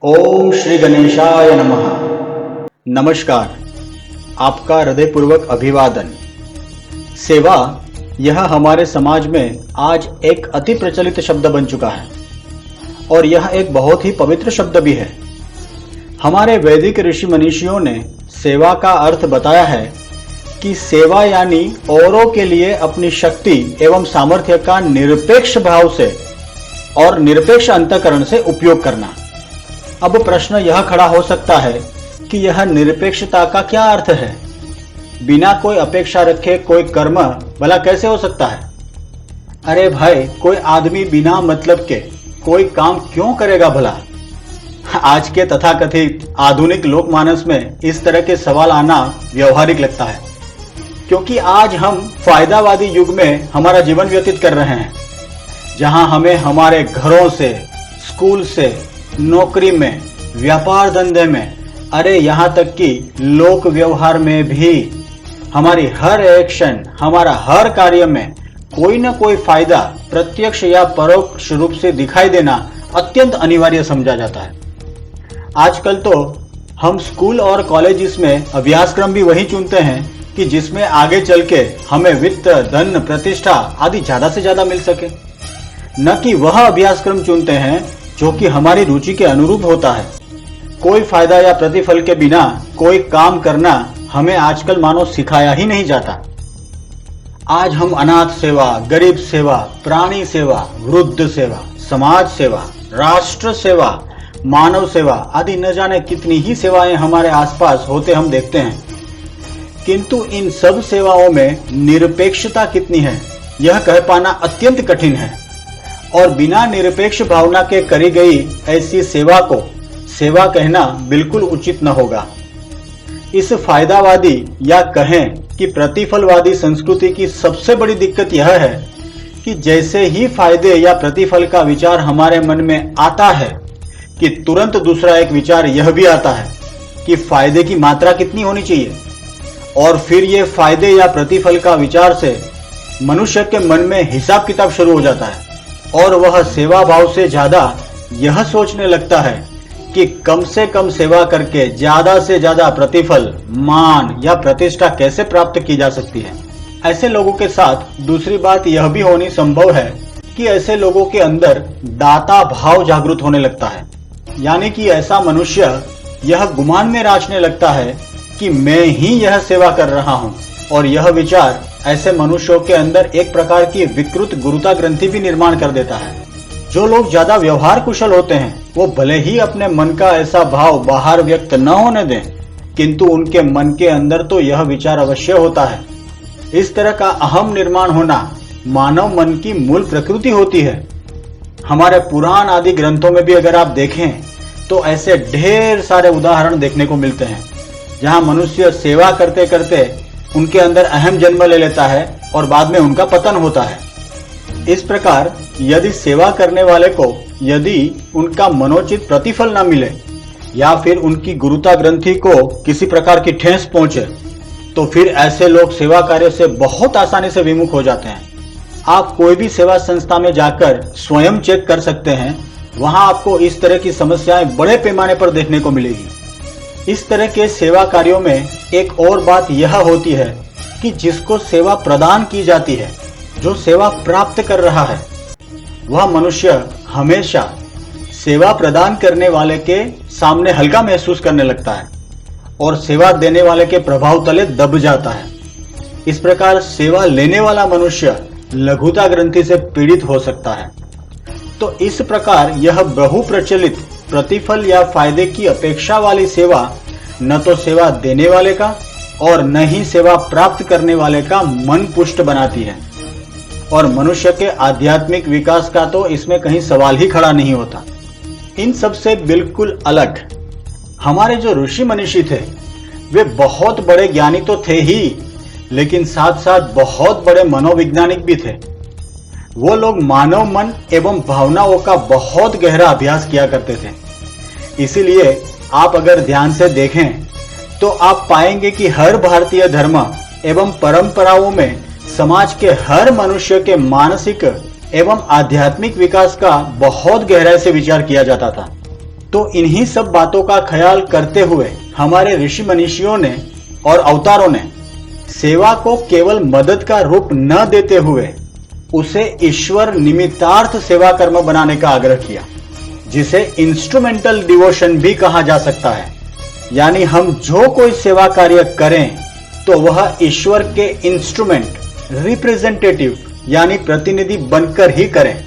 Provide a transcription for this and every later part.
ओम श्री गणेशाय नमः। नमस्कार, आपका हृदयपूर्वक अभिवादन। सेवा यह हमारे समाज में आज एक अति प्रचलित शब्द बन चुका है और यह एक बहुत ही पवित्र शब्द भी है। हमारे वैदिक ऋषि मनीषियों ने सेवा का अर्थ बताया है कि सेवा यानी औरों के लिए अपनी शक्ति एवं सामर्थ्य का निरपेक्ष भाव से और निरपेक्ष अंतःकरण से उपयोग करना। अब प्रश्न यह खड़ा हो सकता है कि यह निरपेक्षता का क्या अर्थ है? बिना कोई अपेक्षा रखे कोई कर्म भला कैसे हो सकता है? अरे भाई, कोई आदमी बिना मतलब के कोई काम क्यों करेगा भला? आज के तथाकथित आधुनिक लोकमानस में इस तरह के सवाल आना व्यवहारिक लगता है, क्योंकि आज हम फायदावादी युग में हमारा जीवन व्यतीत कर रहे हैं, जहां हमें हमारे घरों से, स्कूल से, नौकरी में, व्यापार धंधे में, अरे यहाँ तक कि लोक व्यवहार में भी हमारी हर एक्शन, हमारा हर कार्य में कोई न कोई फायदा प्रत्यक्ष या परोक्ष रूप से दिखाई देना अत्यंत अनिवार्य समझा जाता है। आजकल तो हम स्कूल और कॉलेजेस में अभ्यासक्रम भी वही चुनते हैं कि जिसमें आगे चल के हमें वित्त, धन, प्रतिष्ठा आदि ज्यादा से ज्यादा मिल सके, न कि वह अभ्यासक्रम चुनते हैं जो कि हमारी रुचि के अनुरूप होता है। कोई फायदा या प्रतिफल के बिना कोई काम करना हमें आजकल मानो सिखाया ही नहीं जाता। आज हम अनाथ सेवा, गरीब सेवा, प्राणी सेवा, वृद्ध सेवा, समाज सेवा, राष्ट्र सेवा, मानव सेवा आदि न जाने कितनी ही सेवाएं हमारे आसपास होते हम देखते हैं, किंतु इन सब सेवाओं में निरपेक्षता कितनी है यह कह पाना अत्यंत कठिन है। और बिना निरपेक्ष भावना के करी गई ऐसी सेवा को सेवा कहना बिल्कुल उचित न होगा। इस फायदावादी या कहें कि प्रतिफलवादी संस्कृति की सबसे बड़ी दिक्कत यह है कि जैसे ही फायदे या प्रतिफल का विचार हमारे मन में आता है कि तुरंत दूसरा एक विचार यह भी आता है कि फायदे की मात्रा कितनी होनी चाहिए, और फिर ये फायदे या प्रतिफल का विचार से मनुष्य के मन में हिसाब किताब शुरू हो जाता है और वह सेवा भाव से ज्यादा यह सोचने लगता है कि कम से कम सेवा करके ज्यादा से ज्यादा प्रतिफल, मान या प्रतिष्ठा कैसे प्राप्त की जा सकती है। ऐसे लोगों के साथ दूसरी बात यह भी होनी संभव है कि ऐसे लोगों के अंदर दाता भाव जागृत होने लगता है, यानी कि ऐसा मनुष्य यह गुमान में राचने लगता है कि मैं ही यह सेवा कर रहा हूं, और यह विचार ऐसे मनुष्यों के अंदर एक प्रकार की विकृत गुरुता ग्रंथि भी निर्माण कर देता है। जो लोग ज्यादा व्यवहार कुशल होते हैं वो भले ही अपने मन का ऐसा भाव बाहर व्यक्त न होने दें, किंतु उनके मन के अंदर तो यह विचार अवश्य होता है। इस तरह का अहम निर्माण होना मानव मन की मूल प्रकृति होती है। हमारे पुराण आदि ग्रंथों में भी अगर आप देखें तो ऐसे ढेर सारे उदाहरण देखने को मिलते हैं, जहां मनुष्य सेवा करते करते उनके अंदर अहम जन्म ले लेता है और बाद में उनका पतन होता है। इस प्रकार यदि सेवा करने वाले को यदि उनका मनोचित प्रतिफल न मिले या फिर उनकी गुरुता ग्रंथि को किसी प्रकार की ठेस पहुंचे, तो फिर ऐसे लोग सेवा कार्य से बहुत आसानी से विमुख हो जाते हैं। आप कोई भी सेवा संस्था में जाकर स्वयं चेक कर सकते हैं, वहां आपको इस तरह की समस्याएं बड़े पैमाने पर देखने को मिलेगी। इस तरह के सेवा कार्यों में एक और बात यह होती है कि जिसको सेवा प्रदान की जाती है, जो सेवा प्राप्त कर रहा है, वह मनुष्य हमेशा सेवा प्रदान करने वाले के सामने हल्का महसूस करने लगता है और सेवा देने वाले के प्रभाव तले दब जाता है। इस प्रकार सेवा लेने वाला मनुष्य लघुता ग्रंथि से पीड़ित हो सकता है। तो इस प्रकार यह बहु प्रचलित प्रतिफल या फायदे की अपेक्षा वाली सेवा न तो सेवा देने वाले का और न ही सेवा प्राप्त करने वाले का मन पुष्ट बनाती है, और मनुष्य के आध्यात्मिक विकास का तो इसमें कहीं सवाल ही खड़ा नहीं होता। इन सब से बिल्कुल अलग हमारे जो ऋषि मनीषी थे, वे बहुत बड़े ज्ञानी तो थे ही, लेकिन साथ साथ बहुत बड़े मनोवैज्ञानिक भी थे। वो लोग मानव मन एवं भावनाओं का बहुत गहरा अभ्यास किया करते थे। इसीलिए आप अगर ध्यान से देखें तो आप पाएंगे कि हर भारतीय धर्म एवं परंपराओं में समाज के हर मनुष्य के मानसिक एवं आध्यात्मिक विकास का बहुत गहराई से विचार किया जाता था। तो इन्हीं सब बातों का ख्याल करते हुए हमारे ऋषि मनीषियों ने और अवतारों ने सेवा को केवल मदद का रूप न देते हुए उसे ईश्वर निमित्तार्थ सेवा कर्म बनाने का आग्रह किया, जिसे इंस्ट्रूमेंटल डिवोशन भी कहा जा सकता है। यानी हम जो कोई सेवा कार्य करें तो वह ईश्वर के इंस्ट्रूमेंट, रिप्रेजेंटेटिव यानी प्रतिनिधि बनकर ही करें।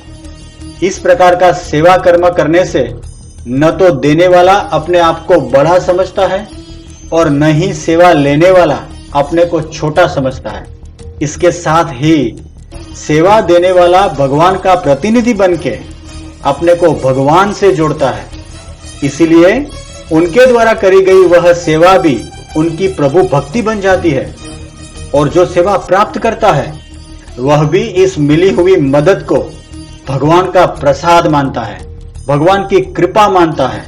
इस प्रकार का सेवा कर्म करने से न तो देने वाला अपने आप को बड़ा समझता है और न ही सेवा लेने वाला अपने को छोटा समझता है। इसके साथ ही सेवा देने वाला भगवान का प्रतिनिधि बनके अपने को भगवान से जोड़ता है। इसीलिए उनके द्वारा करी गई वह सेवा भी उनकी प्रभु भक्ति बन जाती है और जो सेवा प्राप्त करता है वह भी इस मिली हुई मदद को भगवान का प्रसाद मानता है, भगवान की कृपा मानता है।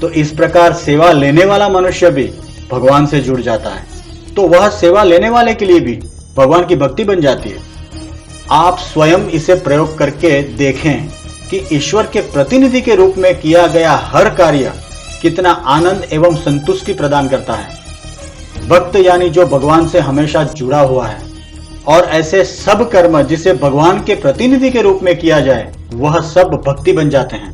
तो इस प्रकार सेवा लेने वाला मनुष्य भी भगवान से जुड़ जाता है, तो वह सेवा लेने वाले के लिए भी भगवान की भक्ति बन जाती है। आप स्वयं इसे प्रयोग करके देखें कि ईश्वर के प्रतिनिधि के रूप में किया गया हर कार्य कितना आनंद एवं संतुष्टि प्रदान करता है। भक्त यानी जो भगवान से हमेशा जुड़ा हुआ है, और ऐसे सब कर्म जिसे भगवान के प्रतिनिधि के रूप में किया जाए वह सब भक्ति बन जाते हैं।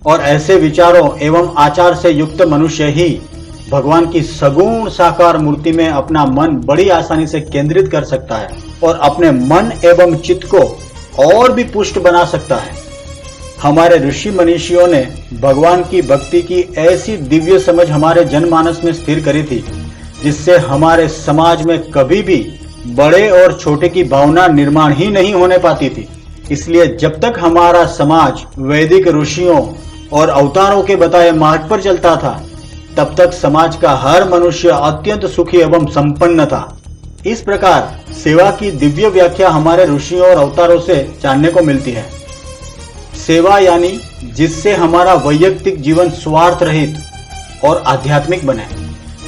और ऐसे विचारों एवं आचार से युक्त मनुष्य ही भगवान की सगुण साकार मूर्ति में अपना मन बड़ी आसानी से केंद्रित कर सकता है और अपने मन एवं चित्त को और भी पुष्ट बना सकता है। हमारे ऋषि मनीषियों ने भगवान की भक्ति की ऐसी दिव्य समझ हमारे जनमानस में स्थिर करी थी, जिससे हमारे समाज में कभी भी बड़े और छोटे की भावना निर्माण ही नहीं होने पाती थी। इसलिए जब तक हमारा समाज वैदिक ऋषियों और अवतारों के बताए मार्ग पर चलता था, तब तक समाज का हर मनुष्य अत्यंत सुखी एवं संपन्न था। इस प्रकार सेवा की दिव्य व्याख्या हमारे ऋषियों और अवतारों से जानने को मिलती है। सेवा यानी जिससे हमारा वैयक्तिक जीवन स्वार्थ रहित और आध्यात्मिक बने,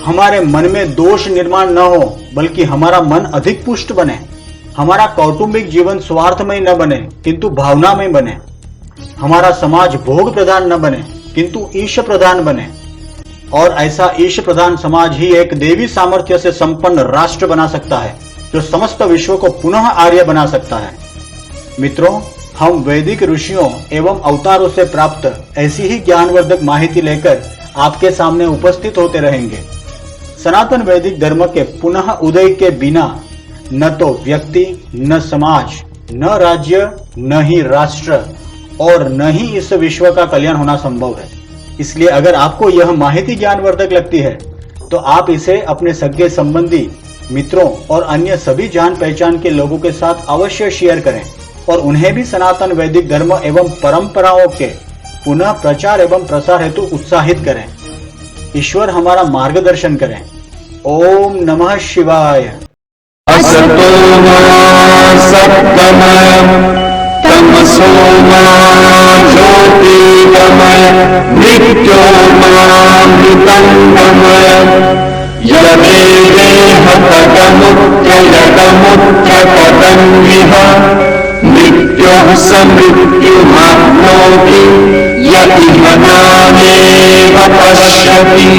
हमारे मन में दोष निर्माण न हो बल्कि हमारा मन अधिक पुष्ट बने, हमारा कौटुंबिक जीवन स्वार्थमय न बने किंतु भावनामय बने, हमारा समाज भोग प्रधान न बने किंतु ईश प्रधान बने, और ऐसा ईश प्रधान समाज ही एक देवी सामर्थ्य से संपन्न राष्ट्र बना सकता है, जो समस्त विश्व को पुनः आर्य बना सकता है। मित्रों, हम वैदिक ऋषियों एवं अवतारों से प्राप्त ऐसी ही ज्ञानवर्धक माहिती लेकर आपके सामने उपस्थित होते रहेंगे। सनातन वैदिक धर्म के पुनः उदय के बिना न तो व्यक्ति, न समाज, न राज्य, न ही राष्ट्र और न ही इस विश्व का कल्याण होना संभव है। इसलिए अगर आपको यह माहिती ज्ञानवर्धक लगती है तो आप इसे अपने सगे संबंधी, मित्रों और अन्य सभी जान पहचान के लोगों के साथ अवश्य शेयर करें और उन्हें भी सनातन वैदिक धर्म एवं परंपराओं के पुनः प्रचार एवं प्रसार हेतु उत्साहित करें। ईश्वर हमारा मार्गदर्शन करें। ओम नमः शिवाय। असतो मा सत्तमय तमसो मा ज्योतिर्गमय मृत्यो मामृतंगमय यदेवे हतगमुत्रयगमुत्रपदन्विह मृत्योः समृत्युमाप्नोति यति मनामेव पश्यति।